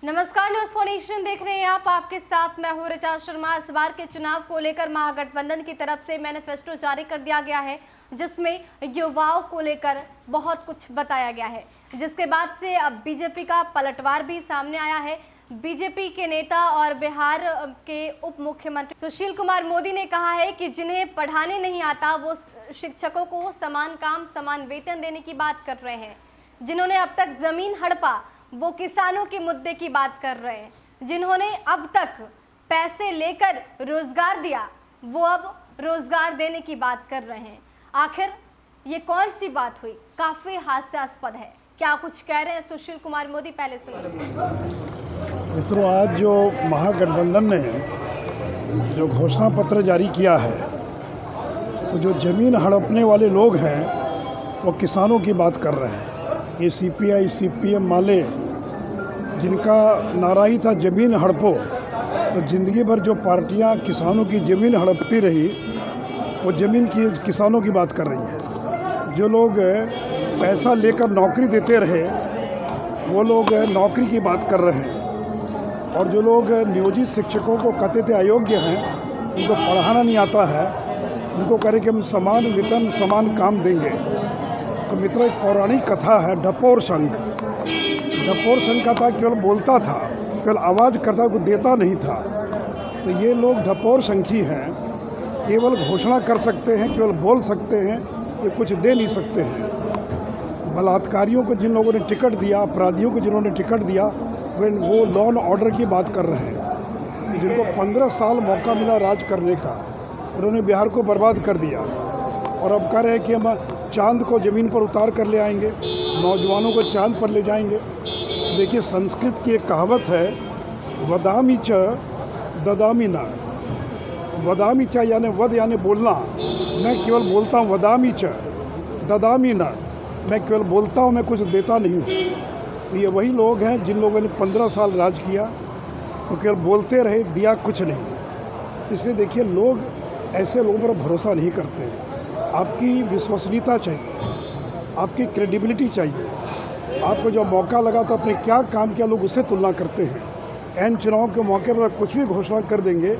नमस्कार, news for nation देख रहे हैं आप। आपके साथ मैं हूं ऋचा शर्मा। इस बार के चुनाव को लेकर महागठबंधन की तरफ से मैनिफेस्टो जारी कर दिया गया है, जिसमें युवाओं को लेकर बहुत कुछ बताया गया है, जिसके बाद से अब बीजेपी का पलटवार भी सामने आया है। बीजेपी के नेता और बिहार के उप मुख्यमंत्री सुशील कुमार मोदी ने कहा है कि जिन्हें पढ़ाने नहीं आता वो शिक्षकों को समान काम समान वेतन देने की बात कर रहे हैं। जिन्होंने अब तक जमीन हड़पा वो किसानों के मुद्दे की बात कर रहे हैं। जिन्होंने अब तक पैसे लेकर रोजगार दिया वो अब रोजगार देने की बात कर रहे हैं। आखिर ये कौन सी बात हुई? काफी हास्यास्पद है। क्या कुछ कह रहे हैं सुशील कुमार मोदी, पहले सुनिए। मित्रों, आज जो महागठबंधन ने जो घोषणा पत्र जारी किया है, तो जो जमीन हड़पने वाले लोग हैं वो किसानों की बात कर रहे हैं। ये सीपीआई सीपीएम वाले जिनका नारा ही था जमीन हड़पो, तो ज़िंदगी भर जो पार्टियां किसानों की ज़मीन हड़पती रही वो ज़मीन की किसानों की बात कर रही है। जो लोग पैसा लेकर नौकरी देते रहे वो लोग नौकरी की बात कर रहे हैं, और जो लोग नियोजित शिक्षकों को कहते थे अयोग्य हैं, उनको पढ़ाना नहीं आता है, उनको कह रहे कि हम समान वेतन समान काम देंगे। तो मित्रों, एक पौराणिक कथा है डपोर शंख। डपोर शंख का था, केवल बोलता था, केवल आवाज़ करता, कुछ देता नहीं था। तो ये लोग डपोर शंखी हैं, केवल घोषणा कर सकते हैं, केवल बोल सकते हैं, ये कुछ दे नहीं सकते हैं। बलात्कारियों को जिन लोगों ने टिकट दिया, अपराधियों को जिन्होंने टिकट दिया, वो लॉ एंड ऑर्डर की बात कर रहे हैं। जिनको 15 साल मौका मिला राज करने का, उन्होंने बिहार को बर्बाद कर दिया, और अब कह रहे हैं कि हम चांद को ज़मीन पर उतार कर ले आएंगे, नौजवानों को चांद पर ले जाएंगे। देखिए, संस्कृत की एक कहावत है, वदामी च ददामी न। वदामी च यानी वद यानी बोलना, मैं केवल बोलता हूँ। वदामी च ददामी न, मैं केवल बोलता हूँ, मैं कुछ देता नहीं हूँ। तो ये वही लोग हैं जिन लोगों ने 15 साल राज किया, तो केवल बोलते रहे, दिया कुछ नहीं। इसलिए देखिए, लोग ऐसे लोगों पर भरोसा नहीं करते। आपकी विश्वसनीयता चाहिए, आपकी क्रेडिबिलिटी चाहिए। आपको जो मौका लगा तो अपने क्या काम किया, लोग उससे तुलना करते हैं। एन चुनाव के मौके पर कुछ भी घोषणा कर देंगे,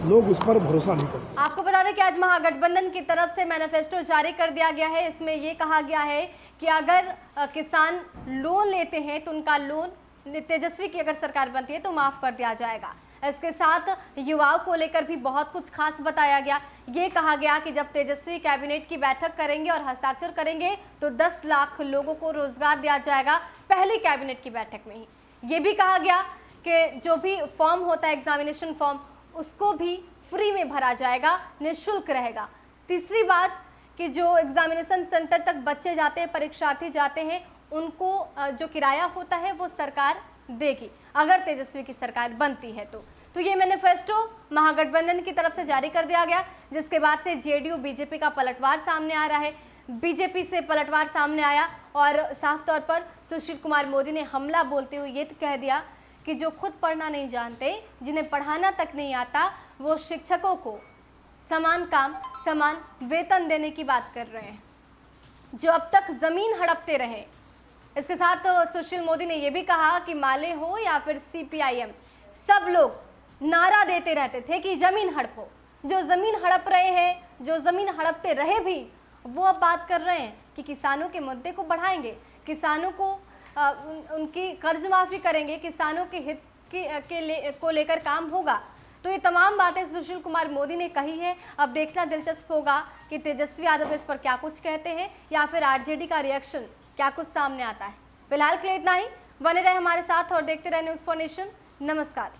लोग उस पर भरोसा नहीं करते। आपको बता दें कि आज महागठबंधन की तरफ से मैनिफेस्टो जारी कर दिया गया है। इसमें ये कहा गया है कि अगर किसान लोन लेते हैं तो उनका लोन तेजस्वी की अगर सरकार बनती है तो माफ कर दिया जाएगा। इसके साथ युवाओं को लेकर भी बहुत कुछ खास बताया गया। ये कहा गया कि जब तेजस्वी कैबिनेट की बैठक करेंगे और हस्ताक्षर करेंगे तो 10 लाख लोगों को रोजगार दिया जाएगा, पहली कैबिनेट की बैठक में ही। ये भी कहा गया कि जो भी फॉर्म होता है एग्जामिनेशन फॉर्म, उसको भी फ्री में भरा जाएगा, निःशुल्क रहेगा। तीसरी बात कि जो एग्जामिनेशन सेंटर तक बच्चे जाते हैं, परीक्षार्थी जाते हैं, उनको जो किराया होता है वो सरकार देगी अगर तेजस्वी की सरकार बनती है तो ये मैनिफेस्टो महागठबंधन की तरफ से जारी कर दिया गया, जिसके बाद से जेडीयू बीजेपी का पलटवार सामने आ रहा है। बीजेपी से पलटवार सामने आया और साफ तौर पर सुशील कुमार मोदी ने हमला बोलते हुए ये कह दिया कि जो खुद पढ़ना नहीं जानते, जिन्हें पढ़ाना तक नहीं आता, वो शिक्षकों को समान काम समान वेतन देने की बात कर रहे हैं, जो अब तक जमीन हड़पते रहे। इसके साथ सुशील मोदी ने यह भी कहा कि माले हो या फिर सीपीआईएम, सब लोग नारा देते रहते थे कि जमीन हड़पो। जो जमीन हड़प रहे हैं, जो जमीन हड़पते रहे भी, वो अब बात कर रहे हैं कि किसानों के मुद्दे को बढ़ाएंगे, किसानों को उनकी कर्ज माफी करेंगे, किसानों के हित को लेकर काम होगा। तो ये तमाम बातें सुशील कुमार मोदी ने कही है। अब देखना दिलचस्प होगा कि तेजस्वी यादव इस पर क्या कुछ कहते हैं या फिर आरजेडी का रिएक्शन क्या कुछ सामने आता है। फिलहाल के लिए इतना ही। बने रहे हमारे साथ और देखते रहे न्यूज फॉर नेशन। नमस्कार।